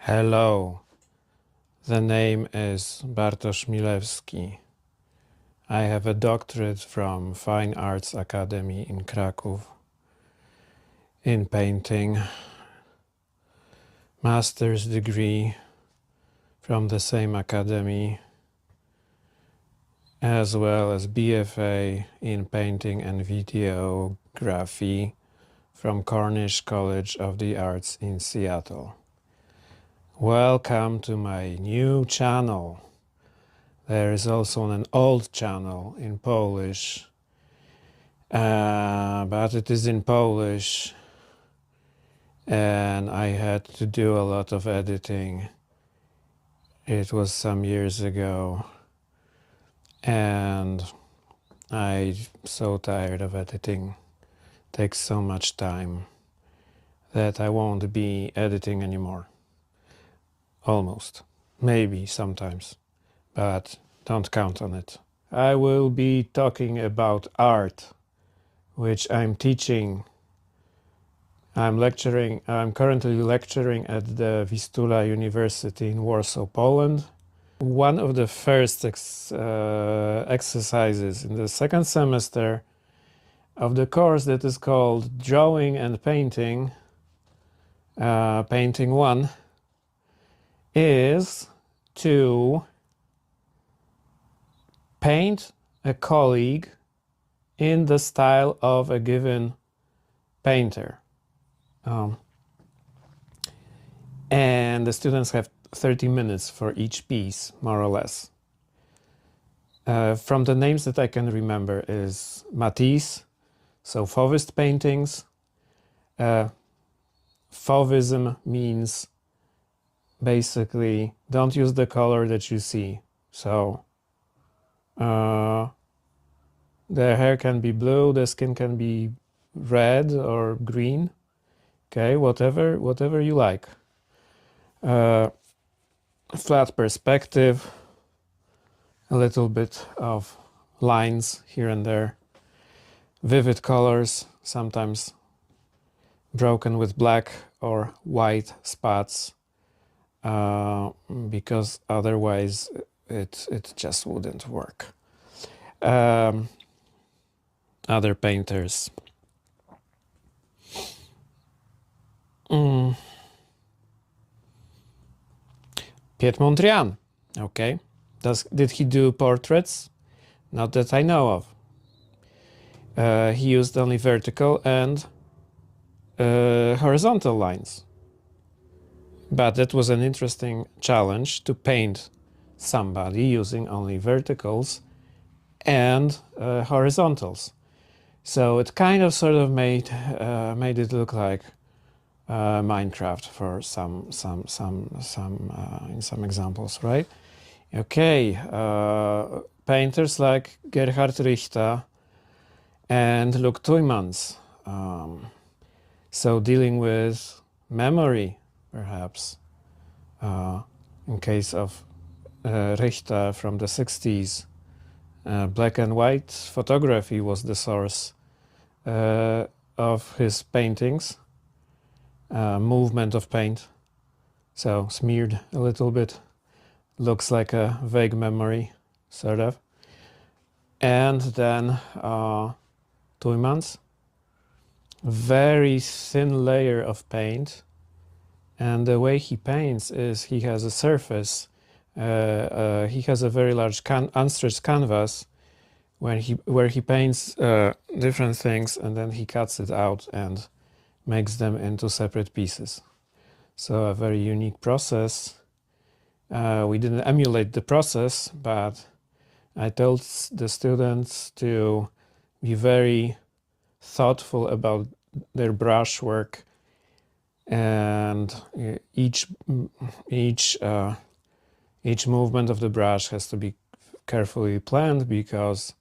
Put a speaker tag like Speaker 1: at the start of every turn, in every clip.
Speaker 1: Hello, the name is Bartosz Milewski. I have a doctorate from Fine Arts Academy in Kraków in painting, master's degree from the same academy, as well as BFA in painting and videography from Cornish College of the Arts in Seattle. Welcome to my new channel. There is also an old channel in Polish, but it is in Polish and I had to do a lot of editing. It was some years ago and I'm so tired of editing. It takes so much time that I won't be editing anymore. Almost. Maybe sometimes. But don't count on it. I will be talking about art, which I'm teaching. I'm currently lecturing at the Vistula Uniwersity in Warsaw, Poland. One of the first exercises in the second semester of the course that is called Drawing and Painting, Painting 1, is to paint a colleague in the style of a given painter. And the students have 30 minutes for each piece, more or less. From the names that I can remember is Matisse, so Fauvist paintings. Fauvism means basically don't use the color that you see. So the hair can be blue, the skin can be red or green, okay, whatever you like. Flat perspective, a little bit of lines here and there, vivid colors, sometimes broken with black or white spots, because otherwise it just wouldn't work. Other painters. Piet Mondrian, okay. Did he do portraits? Not that I know of. He used only vertical and horizontal lines. But that was an interesting challenge to paint somebody using only verticals and horizontals. So it kind of sort of made it look like Minecraft for in some examples, right? Okay, painters like Gerhard Richter and Luc Tuymans. So dealing with memory, perhaps, in case of Richter from the 60s, black and white photography was the source of his paintings, movement of paint, so smeared a little bit, looks like a vague memory, sort of. And then Tuymans, very thin layer of paint, and the way he paints is he has a surface, he has a very large unstretched canvas where he paints different things and then he cuts it out and makes them into separate pieces. So a very unique process. We didn't emulate the process, but I told the students to be very thoughtful about their brush work, and each movement of the brush has to be carefully planned because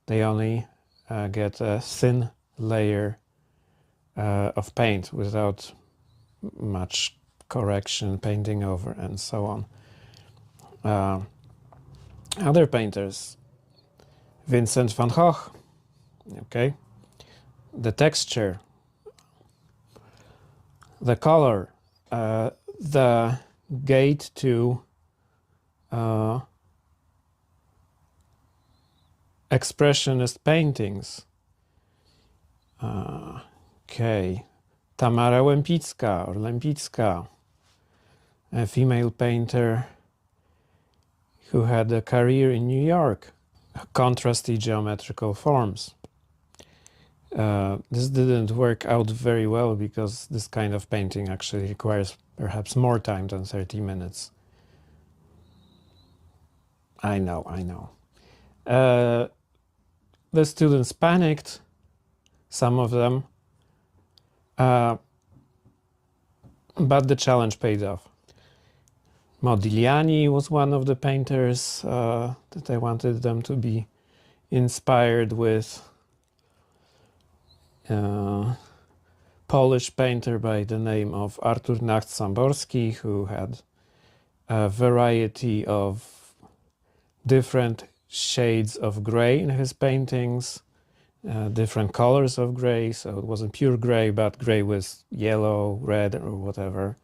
Speaker 1: they only get a thin layer of paint without much correction, painting over, and so on. Other painters, Vincent van Gogh, okay, the texture, the color, the gate to expressionist paintings. Okay, Tamara Łempicka or Lempicka, a female painter who had a career in New York. Contrasty geometrical forms. This didn't work out very well because this kind of painting actually requires perhaps more time than 30 minutes. I know. The students panicked, some of them, but the challenge paid off. Modigliani was one of the painters that I wanted them to be inspired with. Polish painter by the name of Artur Nacht-Samborski, who had a variety of different shades of gray in his paintings, different colors of gray, so it wasn't pure gray, but gray with yellow, red, or whatever.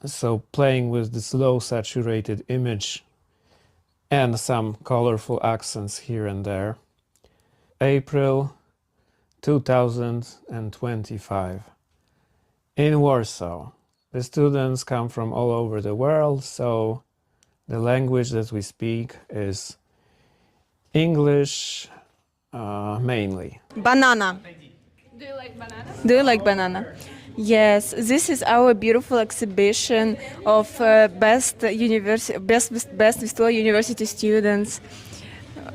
Speaker 1: So playing with this low saturated image and some colorful accents here and there. April 2025 in Warsaw. The students come from all over the world, so the language that we speak is English mainly.
Speaker 2: Banana.
Speaker 3: Do you like banana?
Speaker 2: Do you like banana? Yes, this is our beautiful exhibition of best Vistula University students.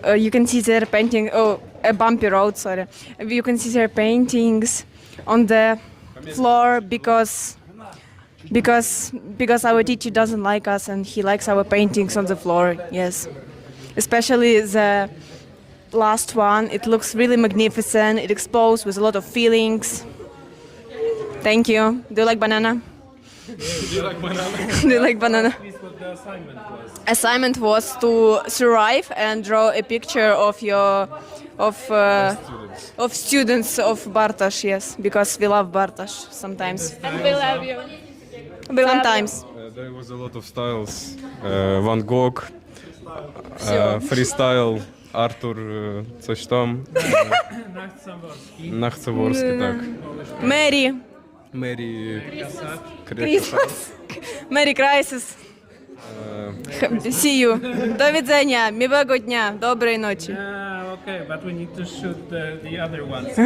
Speaker 2: You can see their painting. Oh, a bumpy road. Sorry. You can see their paintings on the floor because our teacher doesn't like us and he likes our paintings on the floor. Yes, especially the last one. It looks really magnificent. It exposed with a lot of feelings. Thank you. Do you like banana?
Speaker 1: Do you like banana?
Speaker 2: Do you like banana?
Speaker 1: Please, what the assignment was?
Speaker 2: Assignment was to survive and draw a picture of your students of Bartosz. Yes, because we love Bartosz sometimes.
Speaker 3: And we love you.
Speaker 2: Sometimes.
Speaker 4: There was a lot of styles. Van Gogh, freestyle, Artur, coś tam. Nacht-Samborski, tak. Merry
Speaker 2: Christmas. Merry Crisis. See you. До widzenia. Miłego dnia. Dobrej nocy.
Speaker 1: Okay, but we need to shoot the other ones.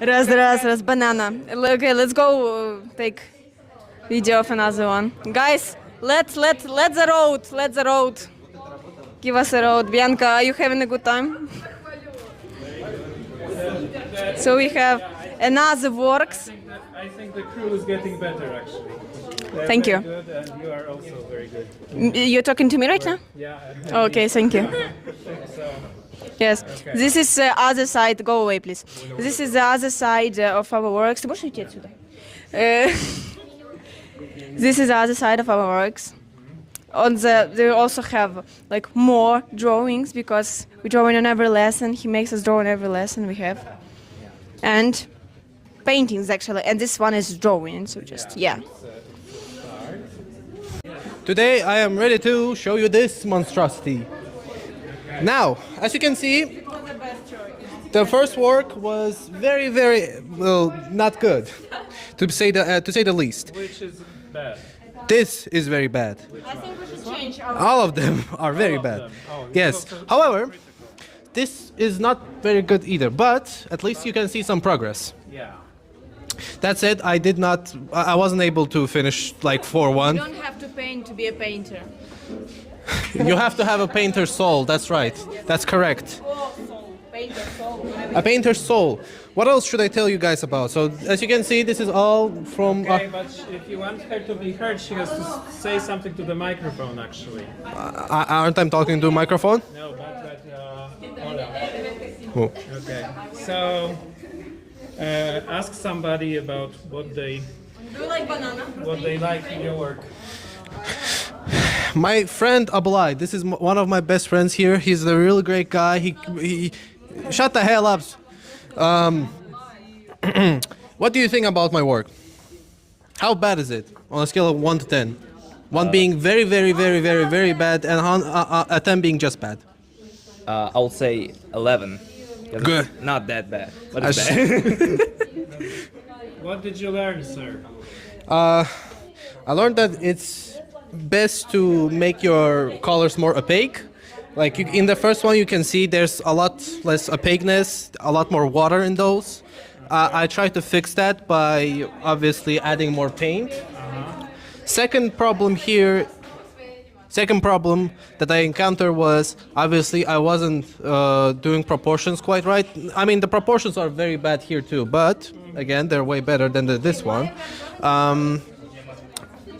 Speaker 2: Раз. Banana. Okay, let's go take video of another one. Guys, let the road. Give us a road. Bianca, are you having a good time? So we have another works.
Speaker 1: I think the crew is getting better actually. They're
Speaker 2: Thank you.
Speaker 1: very good, and you are also very good.
Speaker 2: You're talking to me right now?
Speaker 1: Yeah.
Speaker 2: Okay, thank you.
Speaker 1: So,
Speaker 2: Yes, this is the other side. Go away, please. This is the other side of our works. Ты можешь уйти отсюда? This is the other side of our works. They also have like more drawings because we draw in every lesson. He makes us draw in every lesson we have, and paintings actually. And this one is drawing. So just yeah.
Speaker 5: Today I am ready to show you this monstrosity. Now, as you can see, the first work was very, well, not good, to say the least.
Speaker 1: which is bad?
Speaker 5: This is very bad.
Speaker 2: I think we should change
Speaker 5: All of them are very bad.
Speaker 1: Oh,
Speaker 5: Yes. However, this is not very good either. But at least you can see some progress.
Speaker 1: Yeah.
Speaker 5: That said, I wasn't able to finish like 4-1.
Speaker 2: You don't have to paint to be a painter.
Speaker 5: You have to have a painter's soul. That's right. That's correct.
Speaker 2: Painter soul.
Speaker 5: A painter's soul. What else should I tell you guys about? So as you can see, this is all from.
Speaker 1: Okay, but if you want her to be heard, she has to say something to the microphone actually.
Speaker 5: Aren't I talking to a microphone?
Speaker 1: No, but hold on.
Speaker 5: Oh.
Speaker 1: Okay. So ask somebody about what they
Speaker 2: Do you like banana?
Speaker 1: like in your work.
Speaker 5: My friend Abulai, this is one of my best friends here. He's a really great guy. He shut the hell up. What do you think about my work? How bad is it on a scale of 1 to 10? 1 being very, very, very, very, very bad, and a 10 being just bad.
Speaker 6: I would say 11. 'Cause
Speaker 5: Good.
Speaker 6: It's not that bad, but it's bad.
Speaker 1: What did you learn, sir?
Speaker 5: I learned that it's best to make your colors more opaque. Like in the first one, you can see there's a lot less opaqueness, a lot more water in those. I tried to fix that by obviously adding more paint. Second problem that I encountered was obviously I wasn't doing proportions quite right. I mean, the proportions are very bad here too, but again, they're way better than this one.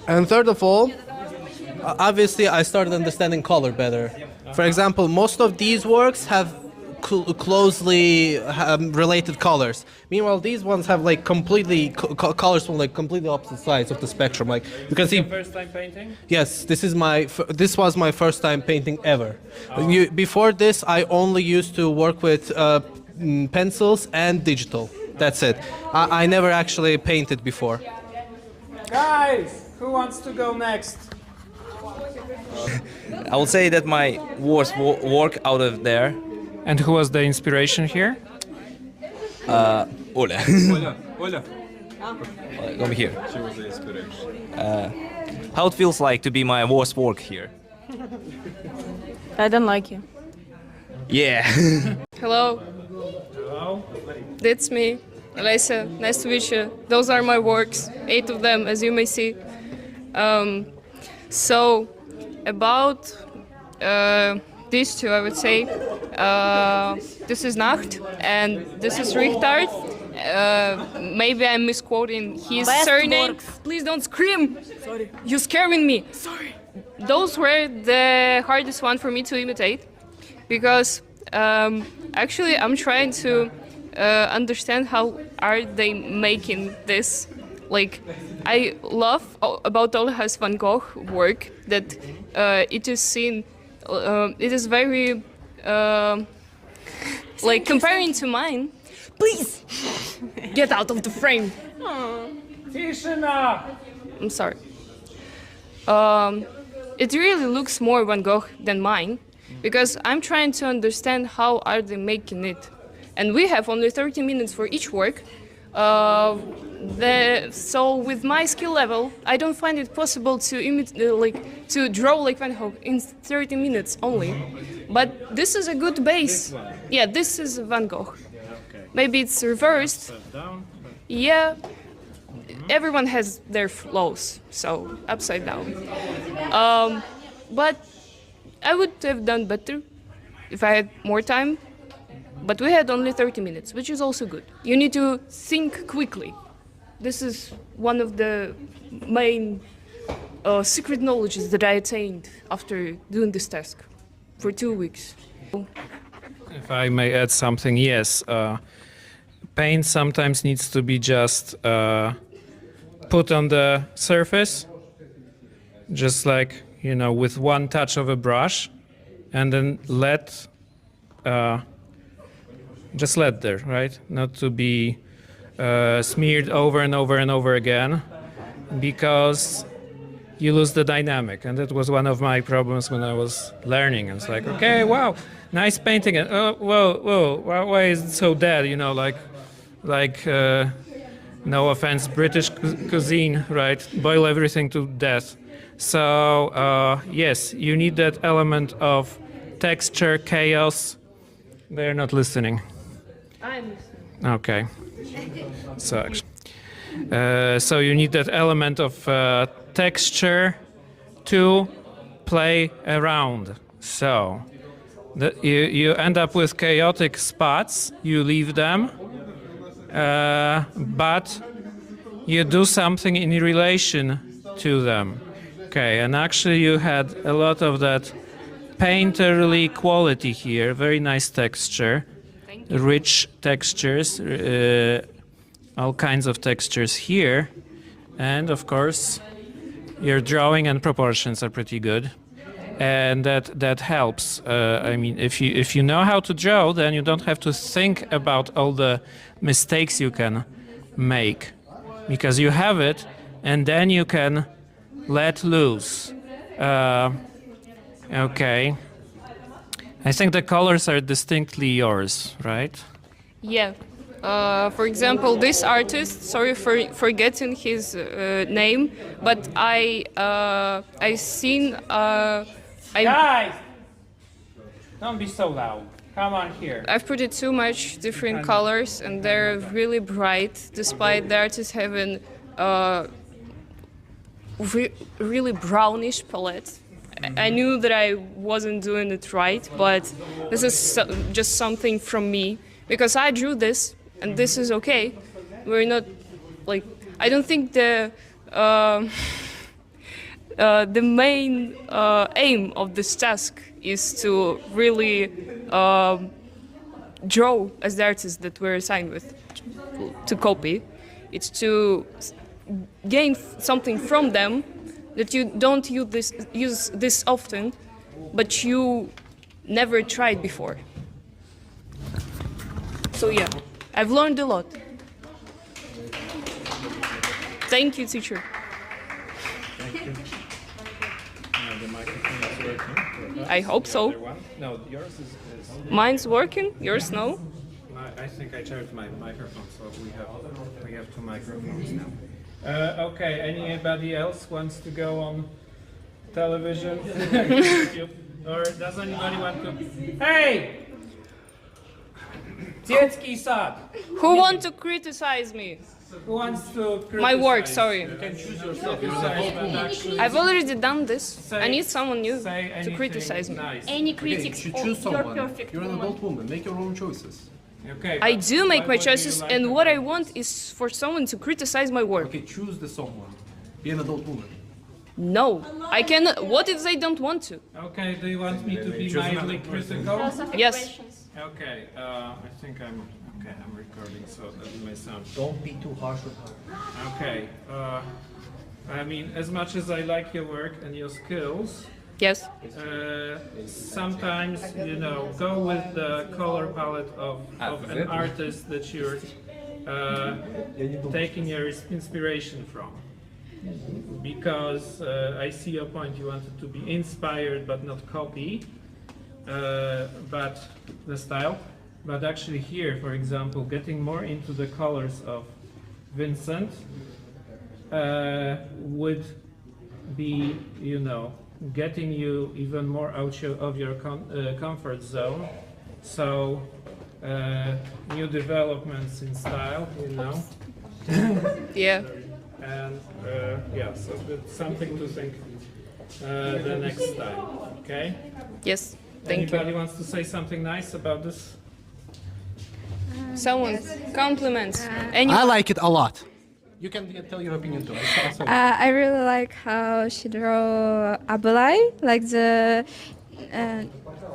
Speaker 5: And third of all, obviously I started understanding color better. For example, most of these works have closely related colors. Meanwhile, these ones have like completely colors from like completely opposite sides of the spectrum. Like you can see.
Speaker 1: First time painting?
Speaker 5: Yes, this was my first time painting ever. Before this, I only used to work with pencils and digital. That's it. I never actually painted before.
Speaker 1: Guys, who wants to go next?
Speaker 6: I would say that my worst work out of there.
Speaker 1: And who was the inspiration here?
Speaker 6: Ola.
Speaker 4: Ola.
Speaker 6: Come here.
Speaker 4: She was the inspiration.
Speaker 6: How it feels like to be my worst work here.
Speaker 2: I don't like you.
Speaker 6: Yeah.
Speaker 3: Hello.
Speaker 1: Hello.
Speaker 3: That's me. Elisa, nice to meet you. Those are my works, 8 of them, as you may see. So, about these two, I would say, this is Nacht and this is Richtard. Maybe I'm misquoting his surname. Please don't scream. Sorry. You're scaring me. Sorry. Those were the hardest one for me to imitate because actually I'm trying to understand how are they making this. Like, I love about Olha's Van Gogh work that it is seen, it is very, like, comparing to mine. Please, get out of the frame. I'm sorry. It really looks more Van Gogh than mine because I'm trying to understand how are they making it. And we have only 30 minutes for each work. So with my skill level, I don't find it possible to to draw like Van Gogh in 30 minutes only. But this is a good base. Yeah, this is Van Gogh. Maybe it's reversed. Yeah, everyone has their flaws, so upside down. But I would have done better if I had more time. But we had only 30 minutes, which is also good. You need to think quickly. This is one of the main secret knowledges that I attained after doing this task for 2 weeks.
Speaker 1: If I may add something, yes. Paint sometimes needs to be just put on the surface, just like, you know, with one touch of a brush, and then just let there, right? Not to be smeared over and over and over again, because you lose the dynamic. And that was one of my problems when I was learning. It's like, okay, wow, nice painting. And whoa, why is it so dead? You know, like no offense, British cuisine, right? Boil everything to death. So yes, you need that element of texture, chaos. They're not listening.
Speaker 3: I'm listening.
Speaker 1: Okay. So you need that element of texture to play around. So you end up with chaotic spots. You leave them, but you do something in relation to them. Okay, and actually you had a lot of that painterly quality here. Very nice texture. Rich textures, all kinds of textures here, and of course your drawing and proportions are pretty good, and that helps. I mean, if you know how to draw, then you don't have to think about all the mistakes you can make, because you have it, and then you can let loose. Okay. I think the colors are distinctly yours, right?
Speaker 3: Yeah. For example, this artist, sorry for forgetting his name, but I seen
Speaker 1: Guys! Don't be so loud. Come on here.
Speaker 3: I've put it too much different colors, and they're really bright, despite the artist having really brownish palette. I knew that I wasn't doing it right, but this is just something from me, because I drew this, and this is okay. We're not, like, I don't think the main aim of this task is to really draw as the artist that we're assigned with to copy. It's to gain something from them that you don't use this often, but you never tried before. So yeah, I've learned a lot. Thank you, teacher.
Speaker 1: The microphone is working.
Speaker 3: I hope so.
Speaker 1: No, yours is.
Speaker 3: Mine's working, yours no.
Speaker 1: I think I charged my microphone, so we have two microphones now. Okay, anybody else wants to go on television? Or does anybody want to? Hey! Dziecki sad!
Speaker 3: Who want to criticize me?
Speaker 1: Who wants to criticize?
Speaker 3: My work, sorry.
Speaker 1: You can choose yourself. Actually,
Speaker 3: I've already done this.
Speaker 1: say-
Speaker 3: I need someone new
Speaker 1: say
Speaker 3: to
Speaker 1: anything
Speaker 3: criticize me.
Speaker 1: nice.
Speaker 7: Any
Speaker 5: Okay,
Speaker 7: critics?
Speaker 5: you
Speaker 7: Oh,
Speaker 5: choose
Speaker 7: you're
Speaker 5: someone.
Speaker 7: perfect.
Speaker 5: You're an
Speaker 7: woman.
Speaker 5: adult woman. Make your own choices.
Speaker 1: Okay,
Speaker 3: I
Speaker 1: but
Speaker 3: do make my
Speaker 1: what do you
Speaker 3: choices,
Speaker 1: like
Speaker 3: and what I
Speaker 1: about
Speaker 3: want is for someone to criticize my work.
Speaker 5: Okay, choose the someone. Be an adult woman.
Speaker 3: No, I cannot. What if they don't want to?
Speaker 1: Okay, do you want me to be mildly critical?
Speaker 7: Philosophical
Speaker 3: Yes.
Speaker 7: questions.
Speaker 1: Okay, I think I'm recording, so that may sound.
Speaker 5: Don't be too harsh with her.
Speaker 1: Okay, I mean, as much as I like your work and your skills,
Speaker 3: Yes.
Speaker 1: sometimes, you know, go with the color palette of an artist that you're taking your inspiration from. Because I see your point, you wanted to be inspired but not copy, but the style. But actually here, for example, getting more into the colors of Vincent would be, you know, getting you even more out of your comfort zone. So new developments in style, you know.
Speaker 3: Yeah.
Speaker 1: And yeah, so that's something to think the next time. Okay.
Speaker 3: Yes. Thank you.
Speaker 1: Anybody wants to say something nice about this?
Speaker 3: Someone compliments.
Speaker 5: I like it a lot. You can tell your opinion too.
Speaker 2: I really like how she drew Abulai, like the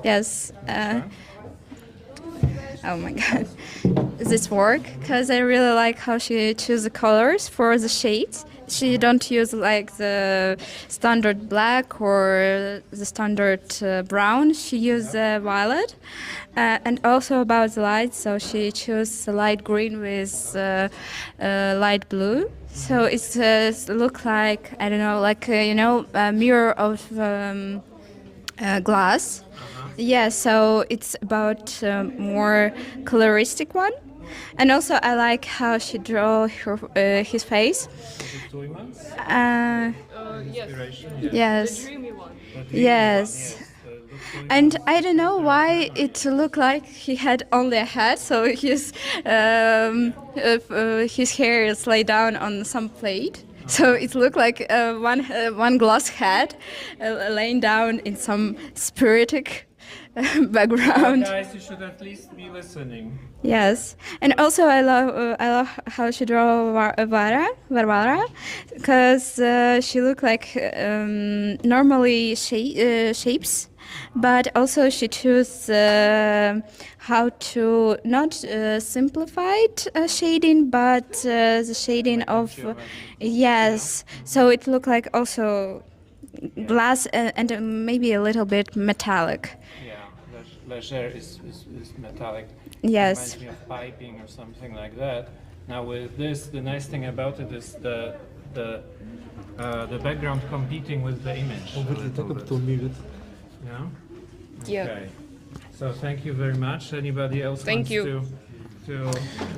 Speaker 2: yes. Oh my god, this work, because I really like how she choose the colors for the shades. She don't use like the standard black or the standard brown. She used violet, and also about the light. So she chose light green with light blue. So it's look like, I don't know, like you know, a mirror of glass. Yeah, so it's about more coloristic one. And also I like how she draw his face. Yes.
Speaker 3: Dreamy one.
Speaker 2: Yes. And I don't know why it looked like he had only a head, so his hair is laid down on some plate. So it looked like one glass head laying down in some spiritic background.
Speaker 1: Guys, you should at least be listening.
Speaker 2: Yes, and also I love how she drew Varvara, because she looked like normally shapes, but also she chose how to not simplified shading, but the shading of yes. So it looked like also glass and maybe a little bit metallic.
Speaker 1: Yeah, leger is metallic.
Speaker 2: Yes.
Speaker 1: Reminds me of piping or something like that. Now with this, the nice thing about it is the the background competing with the image. a little bit. Yeah.
Speaker 3: Yeah.
Speaker 1: Okay. So thank you very much. Anybody else
Speaker 3: Thank
Speaker 1: wants
Speaker 3: you.
Speaker 1: to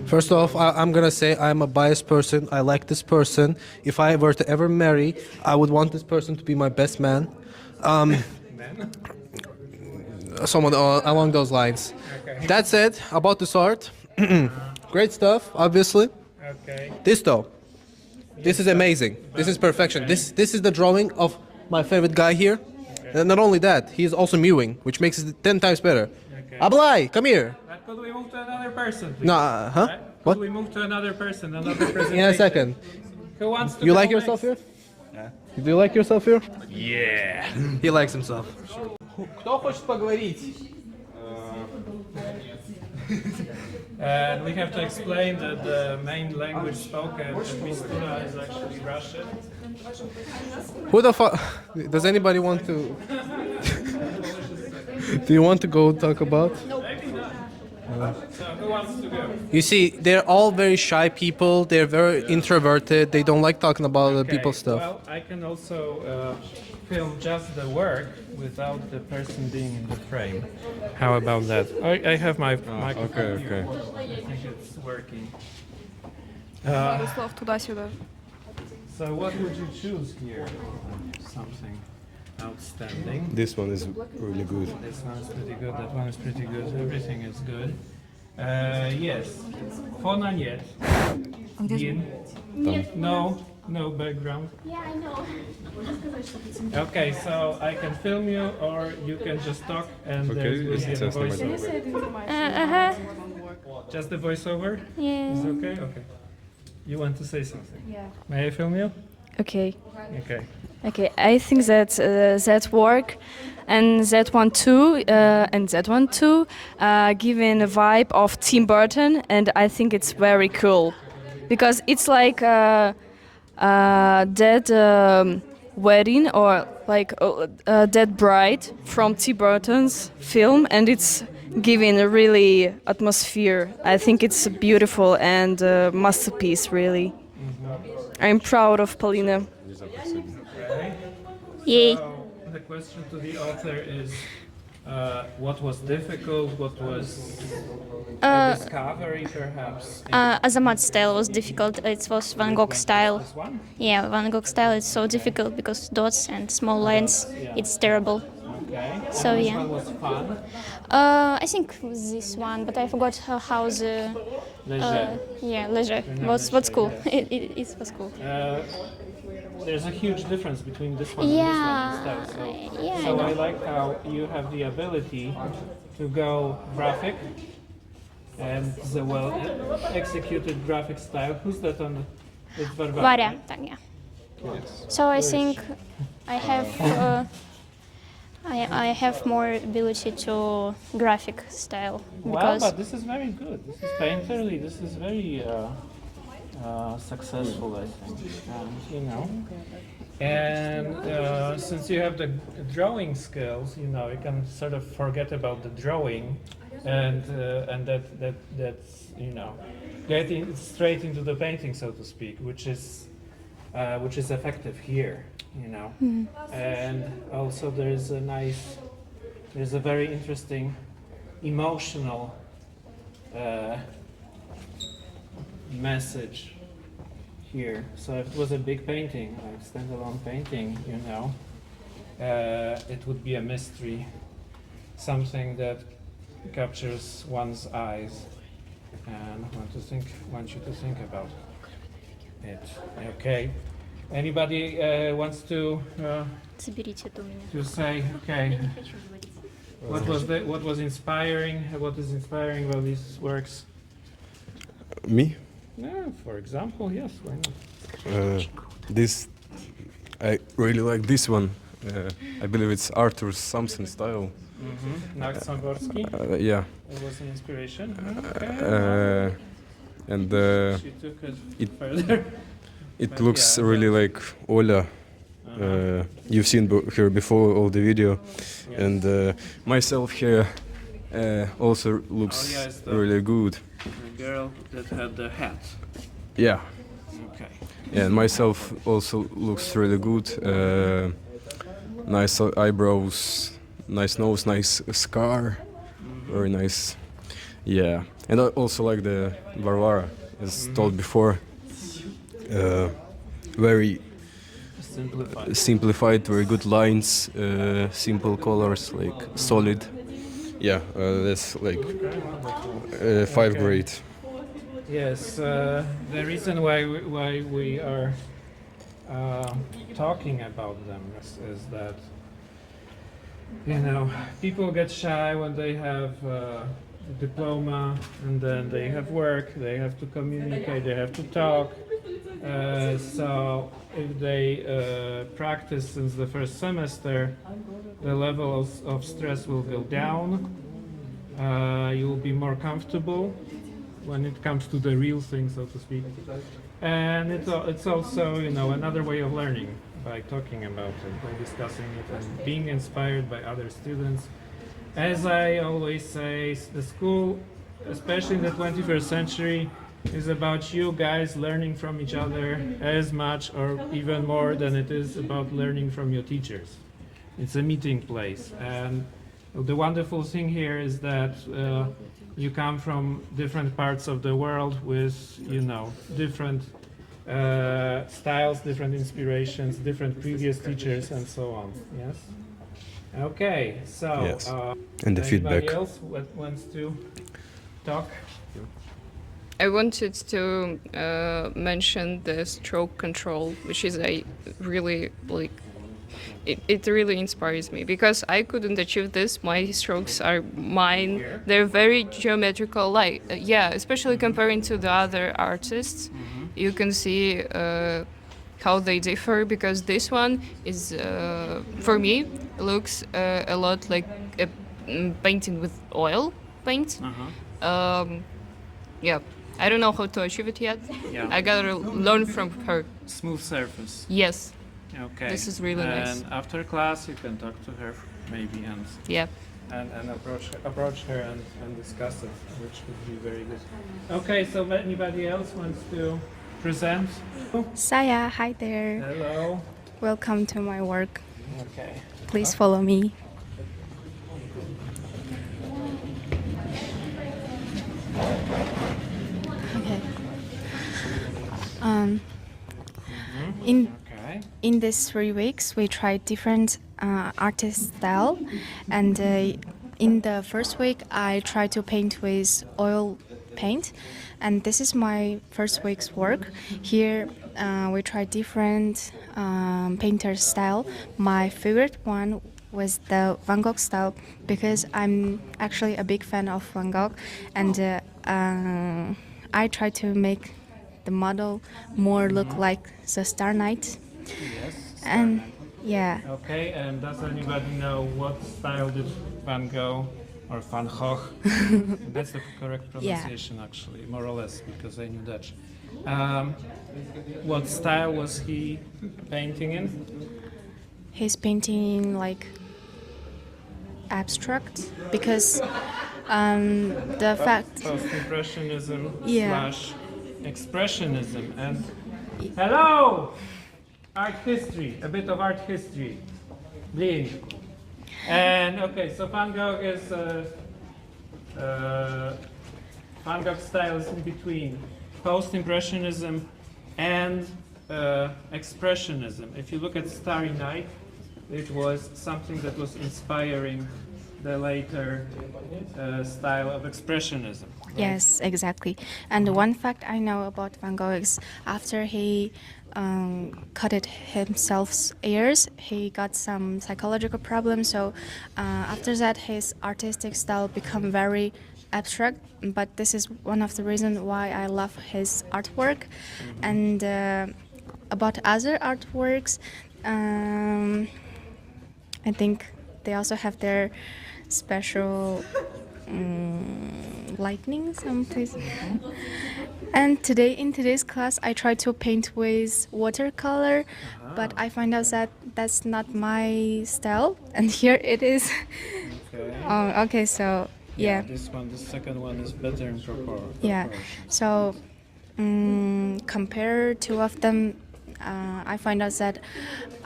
Speaker 5: First off, I'm gonna say I'm a biased person. I like this person. If I were to ever marry, I would want this person to be my best man. Someone along those lines.
Speaker 1: Okay.
Speaker 5: That's it about this art. Great stuff, obviously.
Speaker 1: Okay.
Speaker 5: This though, this is amazing. This is perfection. This is the drawing of my favorite guy here. And not only that, he's also mewing, which makes it 10 times better.
Speaker 1: Okay.
Speaker 5: Ablai, come here.
Speaker 1: Could we move to another person, please?
Speaker 5: No, huh?
Speaker 1: Right?
Speaker 5: What?
Speaker 1: Could we move to another person, another presentation?
Speaker 5: In a second.
Speaker 1: Who wants to
Speaker 5: You
Speaker 1: go
Speaker 5: like yourself
Speaker 1: next?
Speaker 5: here? Do you like yourself here?
Speaker 1: Yeah.
Speaker 5: He likes himself. Кто хочет поговорить?
Speaker 1: And we have to explain that the main language spoken at Vistula is actually Russian.
Speaker 5: Who the fuck? Does anybody want to? Do you want to go talk about?
Speaker 1: So who wants to go?
Speaker 5: You see, they're all very shy people. They're very introverted. They don't like talking about other
Speaker 1: Okay,
Speaker 5: people's stuff.
Speaker 1: Well, I can also film just the work without the person being in the frame. How about that? I have my microphone
Speaker 4: okay,
Speaker 1: here.
Speaker 4: okay.
Speaker 1: I think it's working.
Speaker 2: Слов туда-сюда.
Speaker 1: So what would you choose here? Something outstanding.
Speaker 4: This one is really good.
Speaker 1: This one is pretty good, that one is pretty good, everything is good. Yes. Fona нет. Yin. No background.
Speaker 7: Yeah, I know.
Speaker 1: Okay, so I can film you or you can just talk and
Speaker 4: Okay,
Speaker 1: there will be a
Speaker 4: just a
Speaker 1: voiceover. Just the voiceover?
Speaker 7: Yeah.
Speaker 1: Is okay? Okay. You want to say something? Yeah. May I film you?
Speaker 2: Okay.
Speaker 1: Okay.
Speaker 2: Okay, I think that that work and that one too and that one too giving a vibe of Tim Burton, and I think it's very cool because it's like that wedding or like that bride from Tim Burton's film, and it's giving a really atmosphere. I think it's beautiful and masterpiece really. I'm proud of Paulina.
Speaker 7: Yay.
Speaker 1: So the question to the author is what was difficult, what was a discovery perhaps?
Speaker 7: Azamat style was difficult. It was Van Gogh style.
Speaker 1: This one?
Speaker 7: Yeah, Van Gogh style is so difficult because dots and small lines. It's terrible.
Speaker 1: Okay.
Speaker 7: So
Speaker 1: This
Speaker 7: yeah.
Speaker 1: one was fun.
Speaker 7: I think this one, but I forgot how the
Speaker 1: Leger.
Speaker 7: leisure was cool. It was cool.
Speaker 1: There's a huge difference between this one
Speaker 7: Yeah,
Speaker 1: and this one. So,
Speaker 7: yeah,
Speaker 1: so
Speaker 7: I
Speaker 1: I
Speaker 7: know.
Speaker 1: like how you have the ability to go graphic and the well executed graphic style. Who's that on the? It's Varvara,
Speaker 7: Varia,
Speaker 1: right?
Speaker 7: так, yeah. So I think I have I have more ability to graphic style
Speaker 1: Well,
Speaker 7: because
Speaker 1: but this is very good. This is painterly. This is very successful, I think. And since you have the drawing skills, you can sort of forget about the drawing, and that's getting straight into the painting, so to speak, which is effective here. And also there's a very interesting emotional message here. So if it was a big painting, like standalone painting, it would be a mystery, something that captures one's eyes and wants you to think about it. Okay. Anybody wants to
Speaker 7: заберите это у меня.
Speaker 1: to say, okay, what was inspiring? What is inspiring about these works?
Speaker 4: Me?
Speaker 1: Yeah, for example, yes, why not?
Speaker 4: This, I really like this one. I believe it's Arthur's something style.
Speaker 1: Nacht Samborski,
Speaker 4: Yeah.
Speaker 1: it was an inspiration. Okay.
Speaker 4: And
Speaker 1: She took it further.
Speaker 4: it
Speaker 1: But
Speaker 4: looks
Speaker 1: yeah,
Speaker 4: really like Ola. You've seen her before all the video,
Speaker 1: Yes.
Speaker 4: and myself here also looks
Speaker 1: yes, the-
Speaker 4: really good.
Speaker 1: The girl that had the hat.
Speaker 4: Yeah.
Speaker 1: Okay.
Speaker 4: Yeah, and myself also looks really good. Nice eyebrows, nice nose, nice scar, very nice. Yeah, and I also like the Varvara, as told before. Very simplified, very good lines, simple colors, like solid. Yeah, that's like 5 grade.
Speaker 1: Yes, the reason why we are talking about them is that, you know, people get shy when they have a diploma, and then they have work, they have to communicate, they have to talk. So if they practice since the first semester, the level of stress will go down. You will be more comfortable when it comes to the real thing, so to speak. And it's also, you know, another way of learning by talking about it, by discussing it, and being inspired by other students. As I always say, the school, especially in the 21st century, is about you guys learning from each other as much or even more than it is about learning from your teachers. It's a meeting place, and the wonderful thing here is that you come from different parts of the world with, you know, different styles, different inspirations, different previous teachers, and so on. Yes. Okay. So.
Speaker 4: Yes. And the
Speaker 1: Anybody
Speaker 4: feedback.
Speaker 1: else wants to talk?
Speaker 3: I wanted to mention the stroke control, which is a really like it really inspires me because I couldn't achieve this. My strokes are mine. They're very geometrical, like yeah, especially comparing to the other artists. You can see how they differ because this one is for me looks a lot like a painting with oil paint. Yeah. I don't know how to achieve it yet.
Speaker 1: Yeah.
Speaker 3: I gotta learn from her.
Speaker 1: Smooth surface.
Speaker 3: Yes.
Speaker 1: Okay.
Speaker 3: This is really nice.
Speaker 1: And after class, you can talk to her maybe
Speaker 3: Yeah.
Speaker 1: and approach her and discuss it, which would be very good. Okay. So anybody else wants to present?
Speaker 8: Saya, hi there.
Speaker 1: Hello.
Speaker 8: Welcome to my work.
Speaker 1: Okay.
Speaker 8: Please follow me. Okay.
Speaker 1: Okay.
Speaker 8: In these 3 weeks, we tried different artist style, and in the first week, I tried to paint with oil paint, and this is my first week's work. Here, we tried different painter style. My favorite one was the Van Gogh style because I'm actually a big fan of Van Gogh, and I tried to make the model more look like the Star Night.
Speaker 1: Yes.
Speaker 8: And yeah,
Speaker 1: Okay. And does anybody know what style did Van Gogh or Van Gogh? That's the correct pronunciation, actually, more or less, because I knew Dutch. What style was he painting in?
Speaker 8: he's painting like abstract because the fact.
Speaker 1: Post-impressionism
Speaker 8: Yeah.
Speaker 1: / expressionism. And hello, art history, a bit of art history. Bling. And okay, so Van Gogh is Van Gogh style is in between post-impressionism and expressionism. If you look at Starry Night, it was something that was inspiring the later style of expressionism.
Speaker 8: Yes, exactly. And one fact I know about Van Gogh is after he cut it himself's ears, he got some psychological problems. So after that, his artistic style become very abstract. But this is one of the reasons why I love his artwork. And about other artworks, I think they also have their special lightning someplace. And in today's class, I tried to paint with watercolor, but I find out that that's not my style. And here it is.
Speaker 1: Okay.
Speaker 8: Okay, so yeah.
Speaker 1: This second one is better in proportion.
Speaker 8: Yeah. So compare two of them, I find out that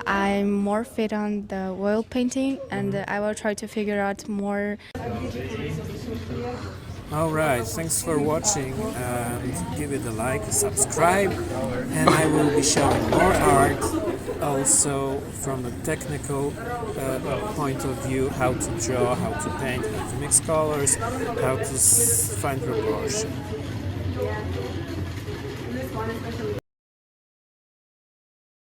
Speaker 8: I'm more fit on the oil painting, and I will try to figure out more.
Speaker 1: Alright, thanks for watching, and give it a like, subscribe, and I will be showing more art, also from a technical point of view, how to draw, how to paint, how to mix colors, how to find proportion.